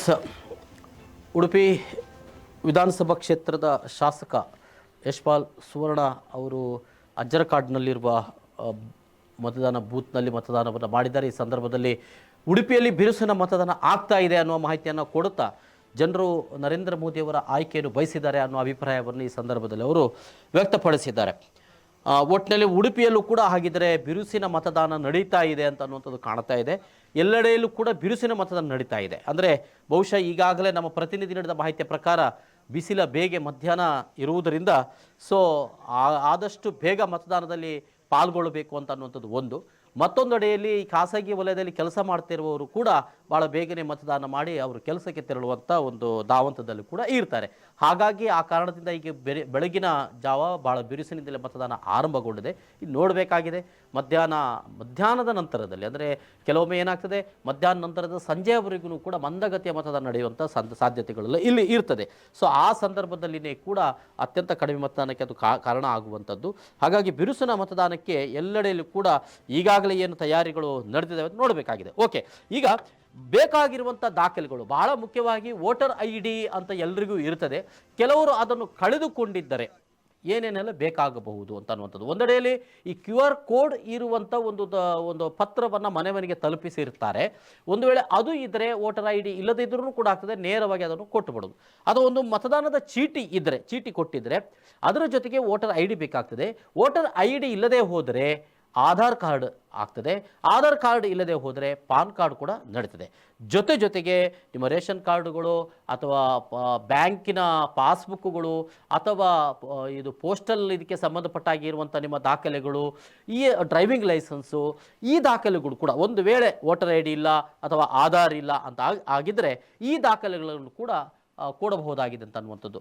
S Udupi ವಿಧಾನಸಭಾ ಕ್ಷೇತ್ರದ ಶಾಸಕ ಯಶ್ಪಾಲ್ ಸುವರ್ಣ ಅವರು ಅಜ್ಜರಕಾಡ್ನಲ್ಲಿರುವ ಮತದಾನ ಬೂತ್ನಲ್ಲಿ ಮತದಾನವನ್ನು ಮಾಡಿದ್ದಾರೆ. ಈ ಸಂದರ್ಭದಲ್ಲಿ ಉಡುಪಿಯಲ್ಲಿ ಬಿರುಸಿನ ಮತದಾನ ಆಗ್ತಾ ಇದೆ ಅನ್ನುವ ಮಾಹಿತಿಯನ್ನು ಕೊಡುತ್ತಾ ಜನರು ನರೇಂದ್ರ ಮೋದಿಯವರ ಆಯ್ಕೆಯನ್ನು ಬಯಸಿದ್ದಾರೆ ಅನ್ನೋ ಅಭಿಪ್ರಾಯವನ್ನು ಈ ಸಂದರ್ಭದಲ್ಲಿ ಅವರು ವ್ಯಕ್ತಪಡಿಸಿದ್ದಾರೆ. ಒಟ್ಟಿನಲ್ಲಿ ಉಡುಪಿಯಲ್ಲೂ ಕೂಡ ಹಾಗಿದ್ದರೆ ಬಿರುಸಿನ ಮತದಾನ ನಡೀತಾ ಇದೆ ಅಂತ ಅನ್ನುವಂಥದ್ದು ಕಾಣ್ತಾ ಇದೆ. ಎಲ್ಲೆಡೆಯಲ್ಲೂ ಕೂಡ ಬಿರುಸಿನ ಮತದಾನ ನಡೀತಾ ಇದೆ. ಅಂದರೆ ಬಹುಶಃ ಈಗಾಗಲೇ ನಮ್ಮ ಪ್ರತಿನಿಧಿ ನೀಡಿದ ಮಾಹಿತಿಯ ಪ್ರಕಾರ ಬಿಸಿಲ ಬೇಗೆ ಮಧ್ಯಾಹ್ನ ಇರುವುದರಿಂದ ಆದಷ್ಟು ಬೇಗ ಮತದಾನದಲ್ಲಿ ಪಾಲ್ಗೊಳ್ಳಬೇಕು ಅಂತ ಅನ್ನುವಂಥದ್ದು ಒಂದು. ಮತ್ತೊಂದೆಡೆಯಲ್ಲಿ ಖಾಸಗಿ ವಲಯದಲ್ಲಿ ಕೆಲಸ ಮಾಡ್ತಿರುವವರು ಕೂಡ ಭಾಳ ಬೇಗನೆ ಮತದಾನ ಮಾಡಿ ಅವರು ಕೆಲಸಕ್ಕೆ ತೆರಳುವಂಥ ಒಂದು ಧಾವಂತದಲ್ಲಿ ಕೂಡ ಇರ್ತಾರೆ. ಹಾಗಾಗಿ ಆ ಕಾರಣದಿಂದ ಈಗ ಬೆಳಗಿನ ಜಾವ ಭಾಳ ಬಿರುಸಿನಿಂದಲೇ ಮತದಾನ ಆರಂಭಗೊಂಡಿದೆ. ಇಲ್ಲಿ ನೋಡಬೇಕಾಗಿದೆ ಮಧ್ಯಾಹ್ನದ ನಂತರದಲ್ಲಿ, ಅಂದರೆ ಕೆಲವೊಮ್ಮೆ ಏನಾಗ್ತದೆ ಮಧ್ಯಾಹ್ನ ನಂತರದ ಸಂಜೆಯವರೆಗೂ ಕೂಡ ಮಂದಗತಿಯ ಮತದಾನ ನಡೆಯುವಂಥ ಸಾಧ್ಯತೆಗಳೆಲ್ಲ ಇಲ್ಲಿ ಇರ್ತದೆ. ಸೊ ಆ ಸಂದರ್ಭದಲ್ಲಿನೇ ಕೂಡ ಅತ್ಯಂತ ಕಡಿಮೆ ಮತದಾನಕ್ಕೆ ಅದು ಕಾರಣ ಆಗುವಂಥದ್ದು. ಹಾಗಾಗಿ ಬಿರುಸಿನ ಮತದಾನಕ್ಕೆ ಎಲ್ಲೆಡೆಯಲ್ಲೂ ಕೂಡ ಈಗಾಗಲೇ ಏನು ತಯಾರಿಗಳು ನಡೆದಿದ್ದಾವೆ ಅಂತ ನೋಡಬೇಕಾಗಿದೆ. ಓಕೆ, ಈಗ ಬೇಕಾಗಿರುವಂಥ ದಾಖಲೆಗಳು ಬಹಳ ಮುಖ್ಯವಾಗಿ ವೋಟರ್ ID ಅಂತ ಎಲ್ರಿಗೂ ಇರ್ತದೆ. ಕೆಲವರು ಅದನ್ನು ಕಳೆದುಕೊಂಡಿದ್ದರೆ ಏನೇನೆಲ್ಲ ಬೇಕಾಗಬಹುದು ಅಂತ ಅನ್ನುವಂಥದ್ದು. ಒಂದೆಡೆಯಲ್ಲಿ ಈ QR ಕೋಡ್ ಇರುವಂಥ ಒಂದು ಪತ್ರವನ್ನು ಮನೆಗೆ ತಲುಪಿಸಿರ್ತಾರೆ. ಒಂದು ವೇಳೆ ಅದು ಇದ್ದರೆ ವೋಟರ್ ID ಇಲ್ಲದಿದ್ದರೂ ಕೂಡ ಆಗ್ತದೆ, ನೇರವಾಗಿ ಅದನ್ನು ಕೊಟ್ಟುಬಿಡೋದು. ಅದು ಒಂದು ಮತದಾನದ ಚೀಟಿ ಕೊಟ್ಟಿದ್ದರೆ ಅದರ ಜೊತೆಗೆ ವೋಟರ್ ID ಬೇಕಾಗ್ತದೆ. ವೋಟರ್ ID ಇಲ್ಲದೆ ಹೋದರೆ ಆಧಾರ್ ಕಾರ್ಡ್ ಆಗ್ತದೆ. ಆಧಾರ್ ಕಾರ್ಡ್ ಇಲ್ಲದೆ ಹೋದರೆ ಪಾನ್ ಕಾರ್ಡ್ ಕೂಡ ನಡೀತದೆ. ಜೊತೆಗೆ ನಿಮ್ಮ ರೇಷನ್ ಕಾರ್ಡುಗಳು ಅಥವಾ ಬ್ಯಾಂಕಿನ ಪಾಸ್ಬುಕ್ಗಳು ಅಥವಾ ಇದು ಪೋಸ್ಟಲ್ ಇದಕ್ಕೆ ಸಂಬಂಧಪಟ್ಟಾಗಿರುವಂಥ ನಿಮ್ಮ ದಾಖಲೆಗಳು, ಈ ಡ್ರೈವಿಂಗ್ ಲೈಸೆನ್ಸು, ಈ ದಾಖಲೆಗಳು ಕೂಡ ಒಂದು ವೇಳೆ ವೋಟರ್ ID ಇಲ್ಲ ಅಥವಾ ಆಧಾರ್ ಇಲ್ಲ ಅಂತ ಆಗಿದ್ದರೆ ಈ ದಾಖಲೆಗಳನ್ನು ಕೂಡ ಕೊಡಬಹುದಾಗಿದೆ ಅಂತ ಅನ್ನುವಂಥದ್ದು.